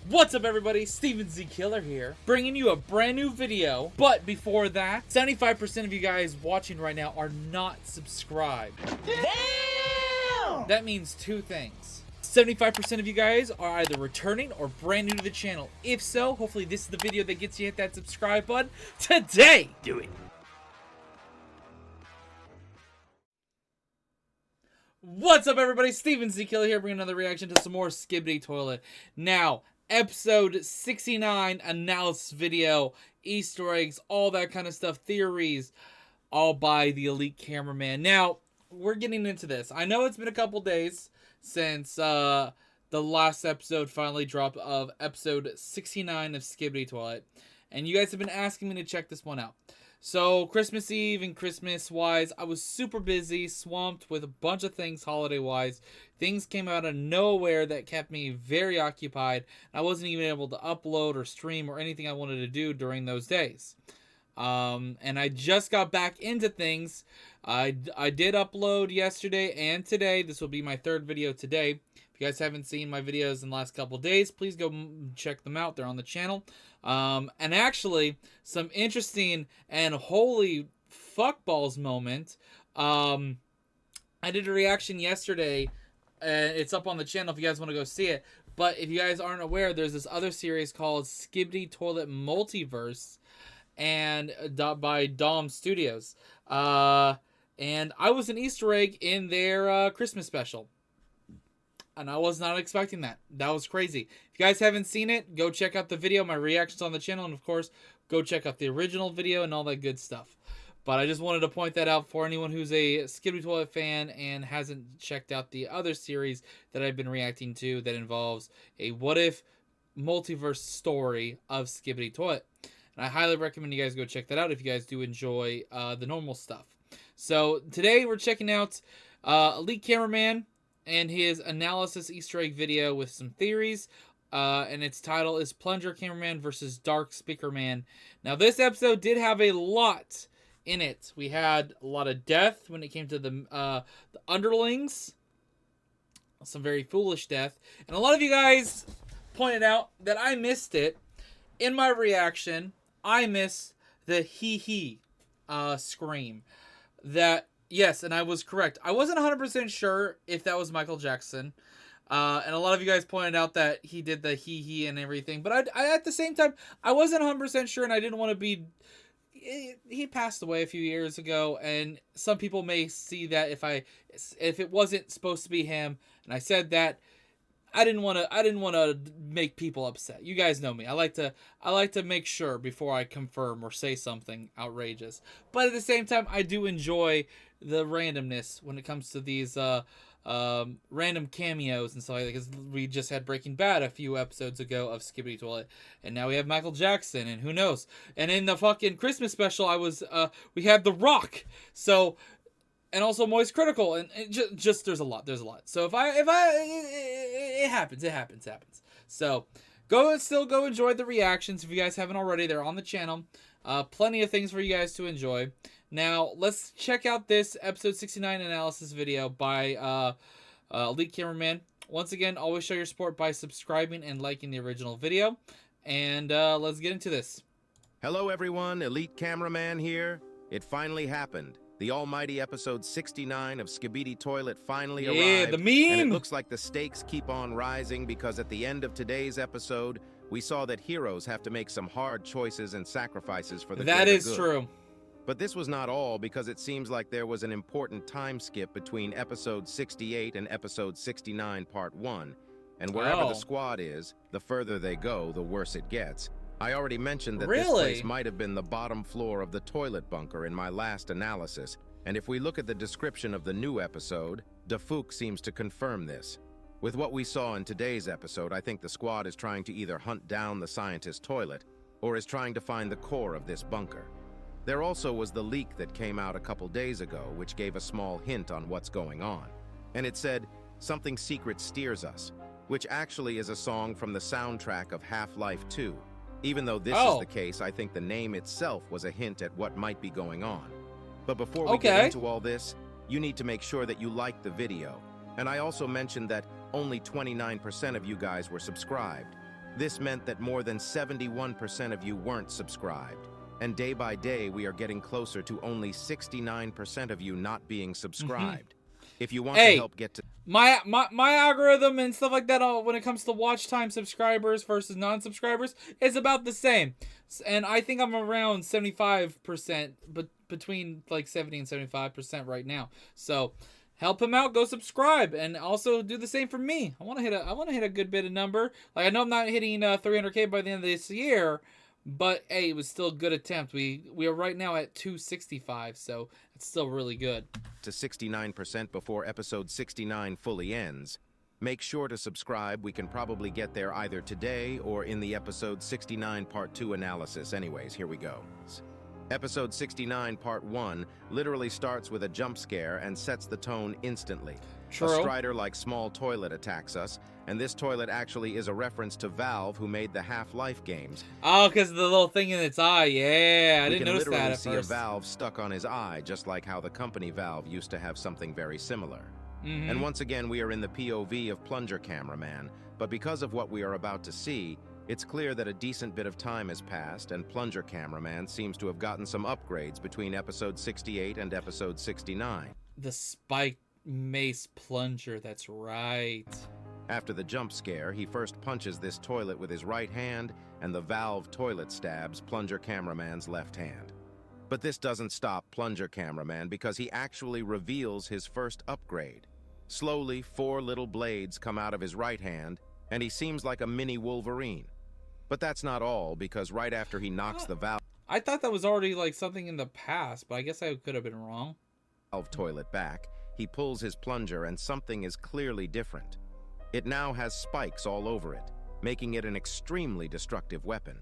What's up everybody, Steven Z Killer here, bringing you a brand new video. But before that, 75% of you guys watching right now are not subscribed. Damn! That means two things. 75% of you guys are either returning or brand new to the channel. If so, hopefully this is the video that gets you hit that subscribe button today. Do it. What's up everybody, Steven Z Killer here, bringing another reaction to some more Skibidi Toilet. Now, episode 69 analysis video, Easter eggs, all that kind of stuff, theories, all by the elite cameraman. Now, we're getting into this. I know it's been a couple days since the last episode finally dropped of episode 69 of Skibidi Toilet, and you guys have been asking me to check this one out. So, Christmas Eve and Christmas-wise, I was super busy, swamped with a bunch of things holiday-wise. Things came out of nowhere that kept me very occupied. I wasn't even able to upload or stream or anything I wanted to do during those days. And I just got back into things. I did upload yesterday and today. This will be my third video today. If you guys haven't seen my videos in the last couple days, please go check them out. They're on the channel. And actually, some interesting and holy fuckballs moment. I did a reaction yesterday. It's up on the channel if you guys want to go see it. But if you guys aren't aware, there's this other series called Skibidi Toilet Multiverse, and by Dom Studios. And I was an Easter egg in their Christmas special. And I was not expecting that. That was crazy. If you guys haven't seen it, go check out the video. My reaction's on the channel. And, of course, go check out the original video and all that good stuff. But I just wanted to point that out for anyone who's a Skibidi Toilet fan and hasn't checked out the other series that I've been reacting to that involves a what-if multiverse story of Skibidi Toilet. And I highly recommend you guys go check that out if you guys do enjoy the normal stuff. So, today we're checking out Elite Cameraman and his analysis Easter egg video with some theories, and its title is Plunger Cameraman versus Dark Speakerman. Now, this episode did have a lot in it. We had a lot of death when it came to the underlings, some very foolish death, and a lot of you guys pointed out that I missed it. In my reaction, I missed the hee-hee scream. Yes, and I was correct. I wasn't 100% sure if that was Michael Jackson. And a lot of you guys pointed out that he did the hee-hee and everything. But I at the same time, I wasn't 100% sure, and I didn't want to be... He passed away a few years ago, and some people may see that if it wasn't supposed to be him, and I said that, I didn't want to make people upset. You guys know me. I like to make sure before I confirm or say something outrageous. But at the same time, I do enjoy the randomness when it comes to these random cameos and stuff like that. Because we just had Breaking Bad a few episodes ago of Skibidi Toilet, and now we have Michael Jackson, and who knows? And in the fucking Christmas special, we had The Rock. So. And also Moist Critical, and just there's a lot. So it happens. So still go enjoy the reactions if you guys haven't already. They're on the channel. Plenty of things for you guys to enjoy. Now let's check out this episode 69 analysis video by Elite Cameraman. Once again, always show your support by subscribing and liking the original video. And let's get into this. Hello everyone, Elite Cameraman here. It finally happened. The almighty episode 69 of Skibidi Toilet finally arrived. Yeah, the meme! And it looks like the stakes keep on rising because at the end of today's episode, we saw that heroes have to make some hard choices and sacrifices for the greater good. That is true. But this was not all, because it seems like there was an important time skip between episode 68 and episode 69 part 1. And wherever the squad is, the further they go, the worse it gets. I already mentioned that this place might have been the bottom floor of the toilet bunker in my last analysis, and if we look at the description of the new episode, Defook seems to confirm this. With what we saw in today's episode, I think the squad is trying to either hunt down the scientist toilet, or is trying to find the core of this bunker. There also was the leak that came out a couple days ago, which gave a small hint on what's going on. And it said, "Something secret steers us," which actually is a song from the soundtrack of Half-Life 2. Even though this is the case, I think the name itself was a hint at what might be going on. But before we get into all this, you need to make sure that you like the video. And I also mentioned that only 29% of you guys were subscribed. This meant that more than 71% of you weren't subscribed. And day by day, we are getting closer to only 69% of you not being subscribed. If you want to help get to my algorithm and stuff like that, when it comes to watch time subscribers versus non-subscribers, is about the same. And I think I'm around 75%, but between like 70 and 75% right now. So help him out, go subscribe, and also do the same for me. I want to hit a good bit of number. Like, I know I'm not hitting 300K by the end of this year, but hey, it was still a good attempt. We are right now at 265, so it's still really good. To 69% before episode 69 fully ends. Make sure to subscribe. We can probably get there either today or in the episode 69 part 2 analysis. Anyways, here we go. Episode 69 part 1 literally starts with a jump scare and sets the tone instantly. True. A strider-like small toilet attacks us, and this toilet actually is a reference to Valve, who made the Half-Life games. Oh, because of the little thing in its eye. Yeah, I didn't notice that at We can literally see first. a valve stuck on his eye, just like how the company Valve used to have something very similar. And once again, we are in the POV of Plunger Cameraman, but because of what we are about to see, it's clear that a decent bit of time has passed, and Plunger Cameraman seems to have gotten some upgrades between episode 68 and episode 69. The spiked mace plunger, that's right. After the jump scare, he first punches this toilet with his right hand, and the valve toilet stabs Plunger Cameraman's left hand. But this doesn't stop Plunger Cameraman, because he actually reveals his first upgrade. Slowly, 4 little blades come out of his right hand, and he seems like a mini Wolverine. But that's not all, because right after he knocks the valve I thought that was already like something in the past, but I guess I could have been wrong. toilet back, he pulls his plunger, and something is clearly different. It now has spikes all over it, making it an extremely destructive weapon.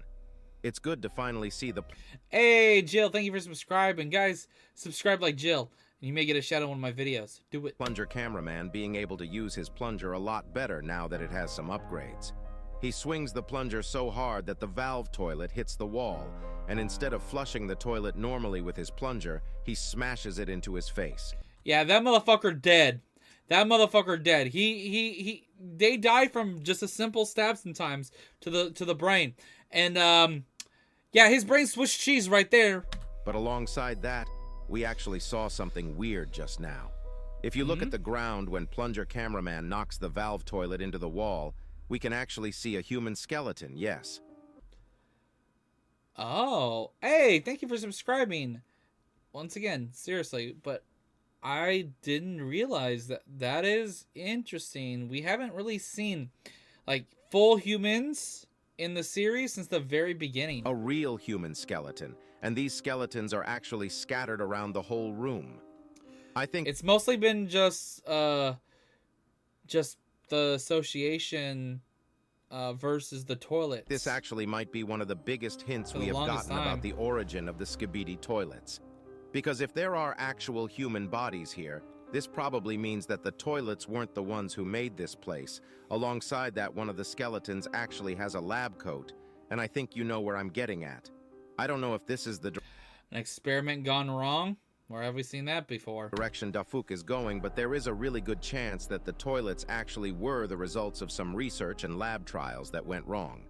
It's good to finally see the... Hey, Jill, thank you for subscribing. Guys, subscribe like Jill, and you may get a shout out on one of my videos. Do it. Plunger Cameraman being able to use his plunger a lot better now that it has some upgrades. He swings the plunger so hard that the valve toilet hits the wall, and instead of flushing the toilet normally with his plunger, he smashes it into his face. Yeah, that motherfucker dead. That motherfucker dead. They die from just a simple stab sometimes to the brain. And yeah, his brain Swiss cheese right there. But alongside that, we actually saw something weird just now. If you look at the ground when Plunger Cameraman knocks the valve toilet into the wall, we can actually see a human skeleton, yes. Oh, hey, thank you for subscribing. Once again, seriously, but I didn't realize that is interesting. We haven't really seen like full humans in the series since the very beginning. A real human skeleton, and these skeletons are actually scattered around the whole room. I think it's mostly been just the association versus the toilets. this actually might be one of the biggest hints we have gotten about the origin of the SKIBIDI toilets. Because if there are actual human bodies here, this probably means that the toilets weren't the ones who made this place. Alongside that, one of the skeletons actually has a lab coat, and I think you know where I'm getting at. I don't know if this is the An experiment gone wrong? Where have we seen that before? direction Dafuk is going, but there is a really good chance that the toilets actually were the results of some research and lab trials that went wrong.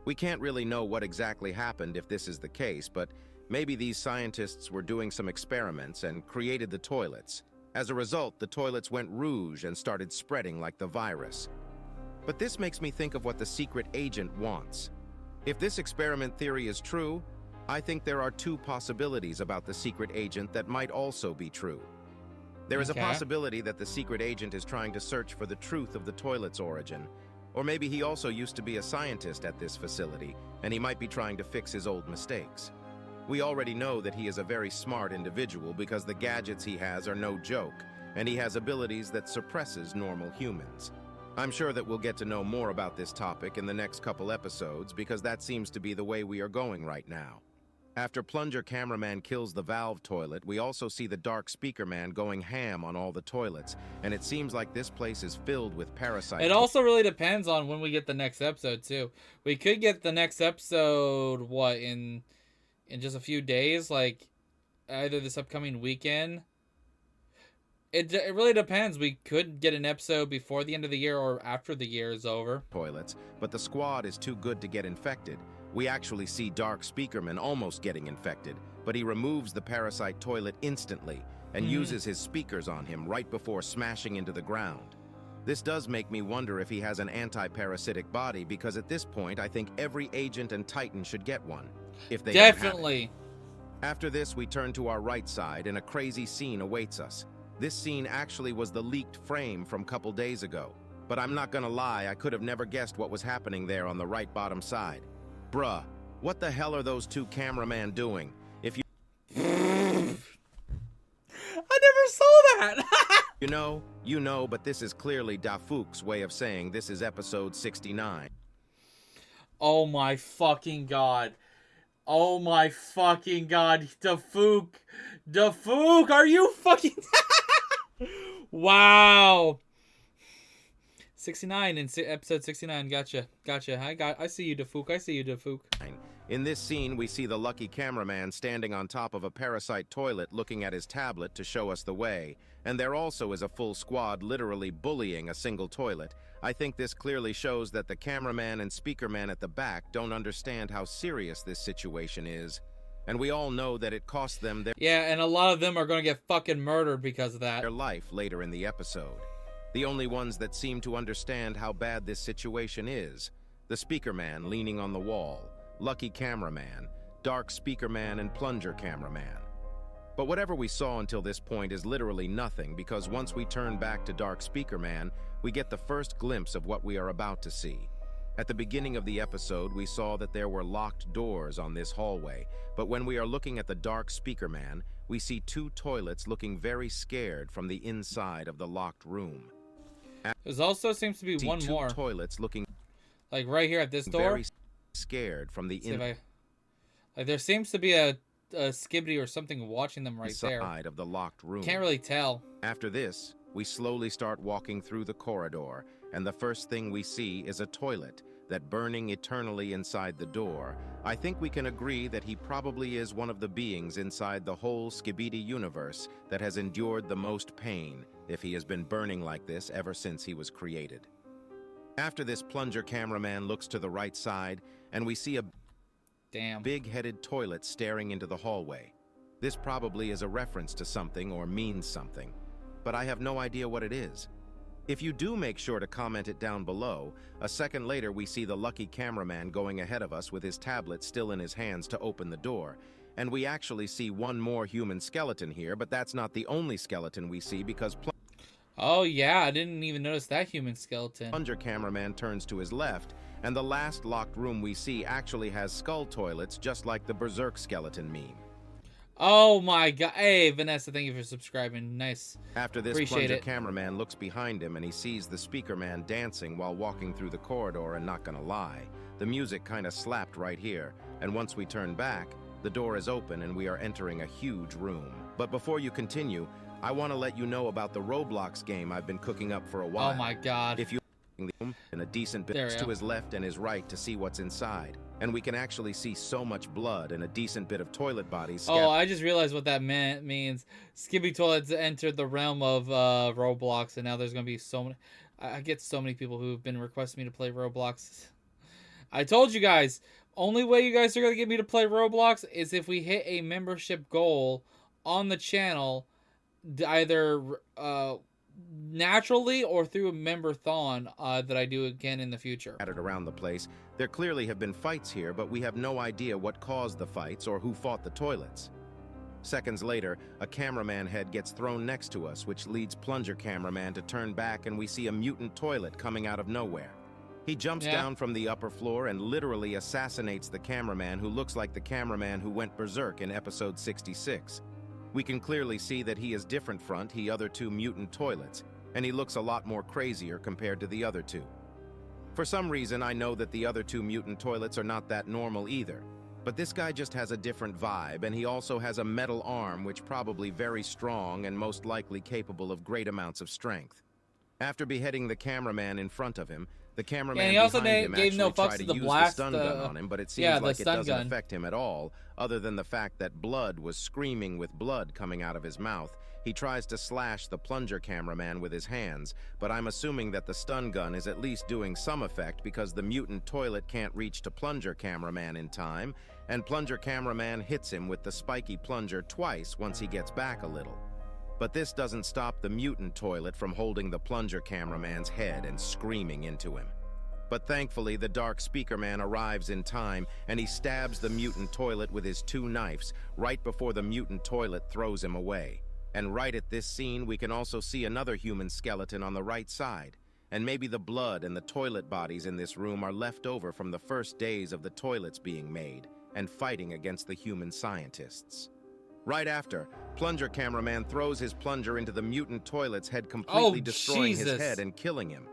We can't really know what exactly happened if this is the case, but maybe these scientists were doing some experiments and created the toilets. As a result, the toilets went rouge and started spreading like the virus. But this makes me think of what the secret agent wants. If this experiment theory is true, I think there are 2 possibilities about the secret agent that might also be true. There is a possibility that the secret agent is trying to search for the truth of the toilet's origin, or maybe he also used to be a scientist at this facility, and he might be trying to fix his old mistakes. We already know that he is a very smart individual because the gadgets he has are no joke, and he has abilities that suppresses normal humans. I'm sure that we'll get to know more about this topic in the next couple episodes because that seems to be the way we are going right now. After Plunger Cameraman kills the valve toilet, we also see the Dark Speakerman going ham on all the toilets, and it seems like this place is filled with parasites. It also really depends on when we get the next episode too. We could get the next episode what in just a few days, like either this upcoming weekend. It really depends. We could get an episode before the end of the year or after the year is over. Toilets, but the squad is too good to get infected. We actually see Dark Speakerman almost getting infected, but he removes the parasite toilet instantly and uses his speakers on him right before smashing into the ground. This does make me wonder if he has an anti-parasitic body, because at this point I think every agent and Titan should get one, if they Definitely. don't have it. After this, we turn to our right side and a crazy scene awaits us. This scene actually was the leaked frame from a couple days ago, but I'm not gonna lie, I could have never guessed what was happening there on the right bottom side. Bruh, what the hell are those two cameramen doing? If you I never saw that. you know, but this is clearly Dafouk's way of saying this is episode 69. Oh my fucking god. Oh my fucking god. Dafouk. Dafouk, are you fucking... Wow. 69 in episode 69. Gotcha. I see you, Dafouk. I see you, Dafouk. In this scene, we see the lucky cameraman standing on top of a parasite toilet looking at his tablet to show us the way, and there also is a full squad literally bullying a single toilet. I think this clearly shows that the cameraman and speakerman at the back don't understand how serious this situation is, and we all know that it cost them yeah, and a lot of them are going to get fucking murdered because of that. Their life later in the episode. The only ones that seem to understand how bad this situation is: the speakerman leaning on the wall, lucky cameraman, dark speakerman, and plunger cameraman. But whatever we saw until this point is literally nothing, because once we turn back to dark speakerman, we get the first glimpse of what we are about to see. At the beginning of the episode, we saw that there were locked doors on this hallway, but when we are looking at the dark speakerman, we see two toilets looking very scared from the inside of the locked room. There also seems to be one two more. Toilets looking like right here at this door. Very scared from the inside. Like there seems to be a skibidi or something watching them right there. Inside of the locked room. Can't really tell. After this, we slowly start walking through the corridor, and the first thing we see is a toilet that burning eternally inside the door. I think we can agree that he probably is one of the beings inside the whole SKIBIDI universe that has endured the most pain, if he has been burning like this ever since he was created. After this, plunger cameraman looks to the right side, and we see a big-headed toilet staring into the hallway. This probably is a reference to something or means something, but I have no idea what it is. If you do, make sure to comment it down below. A second later, we see the lucky cameraman going ahead of us with his tablet still in his hands to open the door. And we actually see one more human skeleton here, but that's not the only skeleton we see, because oh yeah, I didn't even notice that human skeleton. Plunger cameraman turns to his left, and the last locked room we see actually has skull toilets, just like the Berserk skeleton meme. Oh my god. Hey, Vanessa, thank you for subscribing. Nice. After this, plunger cameraman looks behind him and he sees the speakerman dancing while walking through the corridor, and not gonna lie, the music kind of slapped right here, and once we turn back, the door is open and we are entering a huge room. But before you continue, I want to let you know about the Roblox game I've been cooking up for a while. Oh my god. If you in a decent bit to his left and his right to see what's inside, and we can actually see so much blood and a decent bit of toilet bodies. Oh, I just realized what that means. Skibidi Toilets entered the realm of Roblox, and now there's gonna be so many. I get so many people who've been requesting me to play Roblox. I told you guys, only way you guys are gonna get me to play Roblox is if we hit a membership goal on the channel, either naturally or through a member-thon that I do again in the future. Scattered around the place. There clearly have been fights here, but we have no idea what caused the fights or who fought the toilets. Seconds later, a cameraman head gets thrown next to us, which leads plunger cameraman to turn back, and we see a mutant toilet coming out of nowhere. He jumps down from the upper floor and literally assassinates the cameraman, who looks like the cameraman who went berserk in episode 66. We can clearly see that he is different from the other two mutant toilets, and he looks a lot more crazier compared to the other two. For some reason, I know that the other two mutant toilets are not that normal either, but this guy just has a different vibe, and he also has a metal arm, which probably very strong and most likely capable of great amounts of strength. After beheading the cameraman in front of him, the cameraman he also behind him gave actually no fucks tried to to the use blast, the stun gun on him, but it seems like it doesn't affect him at all, other than the fact that blood was screaming with blood coming out of his mouth, He tries to slash the plunger cameraman with his hands, but I'm assuming that the stun gun is at least doing some effect because the mutant toilet can't reach to plunger cameraman in time, and plunger cameraman hits him with the spiky plunger twice once he gets back a little. But this doesn't stop the mutant toilet from holding the plunger cameraman's head and screaming into him. But thankfully, the dark speaker man arrives in time, and he stabs the mutant toilet with his 2 knives right before the mutant toilet throws him away. And right at this scene, we can also see another human skeleton on the right side. And maybe the blood and the toilet bodies in this room are left over from the first days of the toilets being made and fighting against the human scientists. Right after, plunger cameraman throws his plunger into the mutant toilet's head, completely destroying his head and killing him.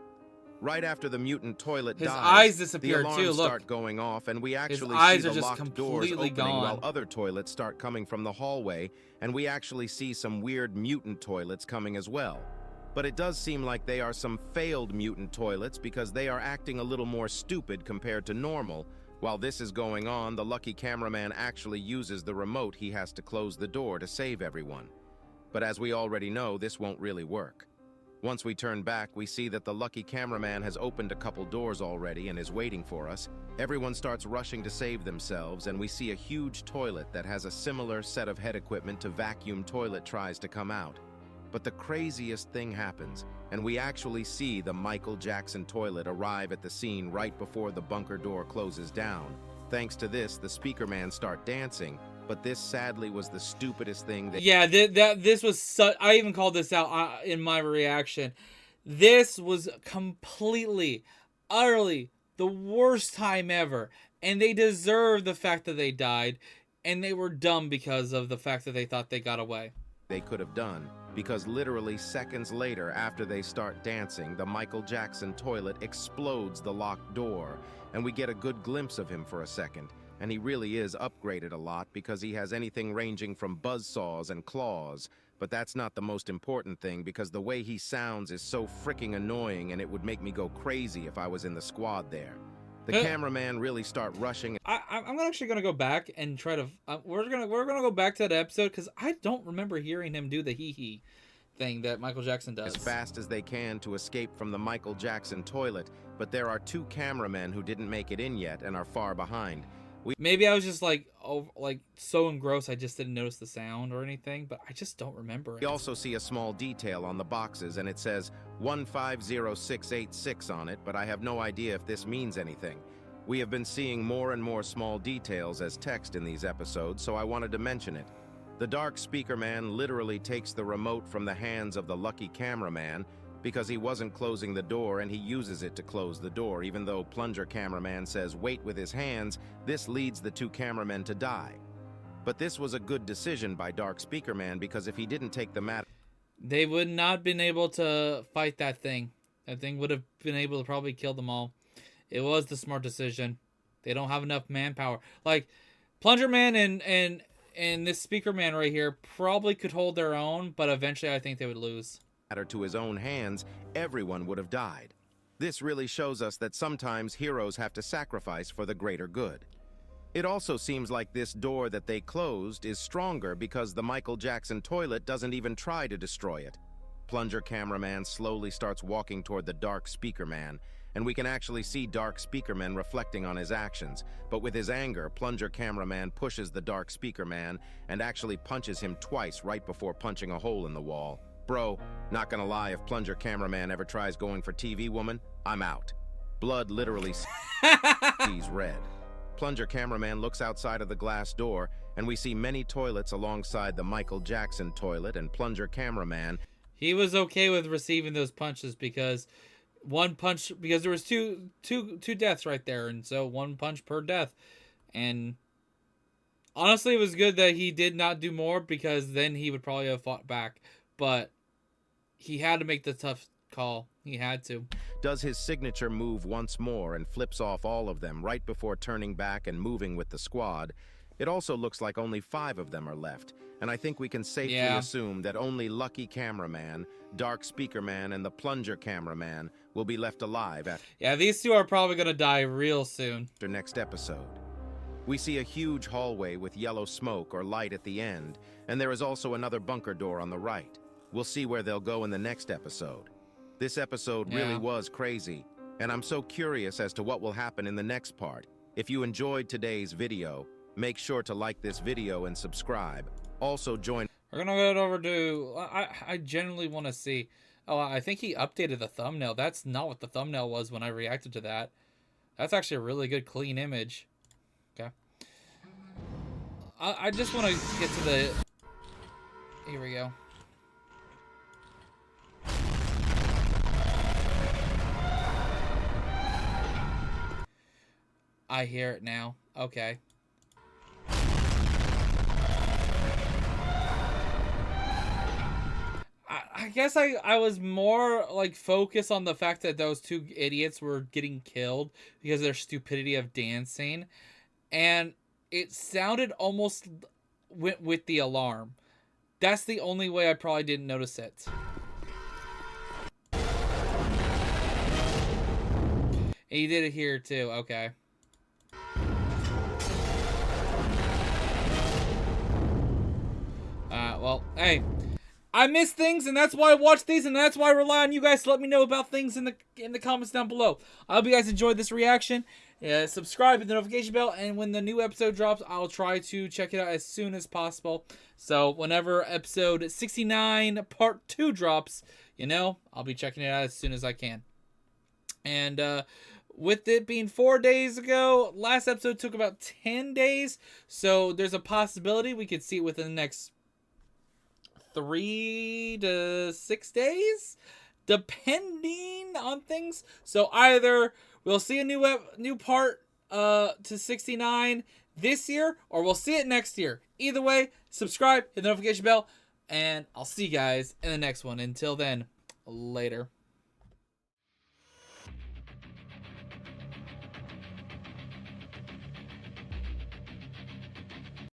Right after the mutant toilet dies, eyes disappear the alarms too. Look, start going off, and we actually eyes see are the just locked doors completely opening gone. while other toilets start coming from the hallway, and we actually see some weird mutant toilets coming as well. But it does seem like they are some failed mutant toilets because they are acting a little more stupid compared to normal. While this is going on, the lucky cameraman actually uses the remote he has to close the door to save everyone. But as we already know, this won't really work. Once we turn back, we see that the lucky cameraman has opened a couple doors already and is waiting for us. Everyone starts rushing to save themselves, and we see a huge toilet that has a similar set of head equipment to vacuum toilet tries to come out. But the craziest thing happens, and we actually see the Michael Jackson toilet arrive at the scene right before the bunker door closes down. Thanks to this, the speaker man start dancing, but this sadly was the stupidest thing that— Yeah, this was such. I even called this out in my reaction. This was completely, utterly the worst time ever, and they deserve the fact that they died, and they were dumb because of the fact that they thought they got away. They could have done, because literally seconds later after they start dancing, the Michael Jackson toilet explodes the locked door, and we get a good glimpse of him for a second. And he really is upgraded a lot because he has anything ranging from buzzsaws and claws. But that's not the most important thing, because the way he sounds is so freaking annoying, and it would make me go crazy if I was in the squad there. The cameraman really start rushing. I'm actually gonna go back and try to. We're gonna go back to that episode because I don't remember hearing him do the hee thing that Michael Jackson does. As fast as they can to escape from the Michael Jackson toilet, but there are 2 cameramen who didn't make it in yet and are far behind. Maybe I was just like so engrossed I just didn't notice the sound or anything, but I just don't remember it. We also see a small detail on the boxes, and it says 150686 on it, but I have no idea if this means anything. We have been seeing more and more small details as text in these episodes, so I wanted to mention it. The dark speaker man literally takes the remote from the hands of the lucky cameraman because he wasn't closing the door, and he uses it to close the door. Even though plunger cameraman says wait with his hands, this leads the 2 cameramen to die. But this was a good decision by dark speaker man, because if he didn't take the matter, they would not been able to fight that thing. That thing would have been able to probably kill them all. It was the smart decision. They don't have enough manpower. Like plunger man and this speaker man right here probably could hold their own, but eventually I think they would lose. To his own hands, everyone would have died. This really shows us that sometimes heroes have to sacrifice for the greater good. It also seems like this door that they closed is stronger because the Michael Jackson toilet doesn't even try to destroy it. Plunger cameraman slowly starts walking toward the dark speaker man, and we can actually see dark speaker man reflecting on his actions. But with his anger, plunger cameraman pushes the dark speaker man and actually punches him twice right before punching a hole in the wall. Bro, not gonna lie, if plunger cameraman ever tries going for TV woman, I'm out. Blood literally sees red. Plunger cameraman looks outside of the glass door, and we see many toilets alongside the Michael Jackson toilet, and plunger cameraman. He was okay with receiving those punches because there was two deaths right there, and so 1 punch per death. And honestly, it was good that he did not do more, because then he would probably have fought back. But he had to make the tough call. He had to. Does his signature move once more and flips off all of them right before turning back and moving with the squad. It also looks like only 5 of them are left, and I think we can safely assume that only lucky cameraman, dark speaker man, and the plunger cameraman will be left alive Yeah, these 2 are probably gonna die real soon. after next episode. We see a huge hallway with yellow smoke or light at the end, and there is also another bunker door on the right. We'll see where they'll go in the next episode. This episode really was crazy, and I'm so curious as to what will happen in the next part. If you enjoyed today's video, make sure to like this video and subscribe. Also join... We're gonna go over to... I genuinely want to see... Oh, I think he updated the thumbnail. That's not what the thumbnail was when I reacted to that. That's actually a really good, clean image. Okay. I just want to get to the... Here we go. I hear it now. Okay. I guess I was more like focused on the fact that those two idiots were getting killed because of their stupidity of dancing, and it sounded almost with the alarm. That's the only way I probably didn't notice it. And he did it here too. Okay. Well, hey. I miss things, and that's why I watch these, and that's why I rely on you guys to let me know about things in the comments down below. I hope you guys enjoyed this reaction. Subscribe, hit the notification bell, and when the new episode drops, I'll try to check it out as soon as possible. So whenever episode 69 part 2 drops, you know, I'll be checking it out as soon as I can. And with it being 4 days ago, last episode took about 10 days, so there's a possibility we could see it within the next 3 to 6 days, depending on things. So either we'll see a new part to 69 this year, or we'll see it next year. Either way, subscribe, hit the notification bell, and I'll see you guys in the next one. Until then, later.